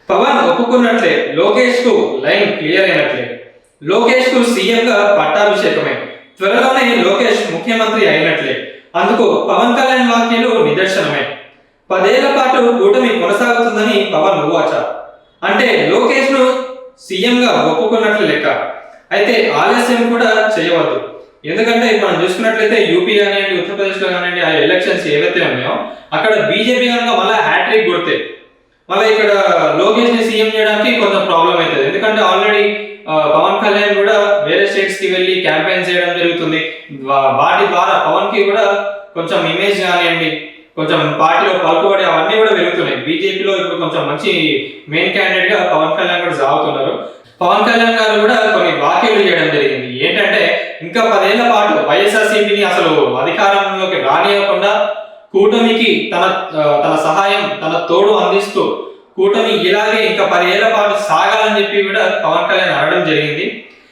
పవన్ ఒప్పుకున్నట్లే లోకేష్ కు line clear అయినట్లే. Lokesh కు CM గా పట్టాభిషేకమే. త్వరలోనే లోకేష్ ముఖ్యమంత్రి అయినట్లే. అందుకు పవన్ కళ్యాణ్ వ్యాఖ్యలు నిదర్శనమే. 10 ఏళ్ల పాటు కూటమి కొనసాగుతుందని పవన్ ఉవాచ. అంటే లోకేష్ ను సీఎం గా ఒప్పుకున్నట్లు లెక్క. అయితే ఆలస్యం కూడా చేయవద్దు. ఎందుకంటే మనం చూసుకున్నట్లయితే యూపీ కానివ్వండి, ఉత్తరప్రదేశ్ లో కానివ్వండి, ఆ ఎలక్షన్స్ ఏవైతే ఉన్నాయో అక్కడ బీజేపీ కనుక మళ్ళీ హ్యాట్రిక్ కొడితే మళ్ళీ ఇక్కడ లోకేష్ ని సీఎం చేయడానికి కొంచెం ప్రాబ్లం అవుతుంది. ఎందుకంటే ఆల్రెడీ పవన్ కళ్యాణ్ కూడా వేరే స్టేట్స్ కి వెళ్ళి క్యాంపెయిన్ చేయడం జరుగుతుంది. వాటి ద్వారా పవన్ కి కూడా కొంచెం ఇమేజ్ కానివ్వండి, కొంచెం పార్టీలో పలుకుబడి అవన్నీ కూడా పెరుగుతున్నాయి. బీజేపీలో ఇప్పుడు కొంచెం మంచి మెయిన్ క్యాండిడేట్ గా పవన్ కళ్యాణ్ కూడా సాగుతున్నారు. పవన్ కళ్యాణ్ గారు కూడా కొన్ని వ్యాఖ్యలు చేయడం జరిగింది. ఏంటంటే ఇంకా 10 ఏళ్ల పాటు వైఎస్ఆర్సీపీని అసలు అధికారంలోకి రానివ్వకుండా కూటమికి తన సహాయం, తన తోడు అందిస్తూ కూటమి ఇలాగే ఇంకా 10 ఏళ్ల పాటు సాగాలని చెప్పి కూడా పవన్ కళ్యాణ్ అనడం జరిగింది.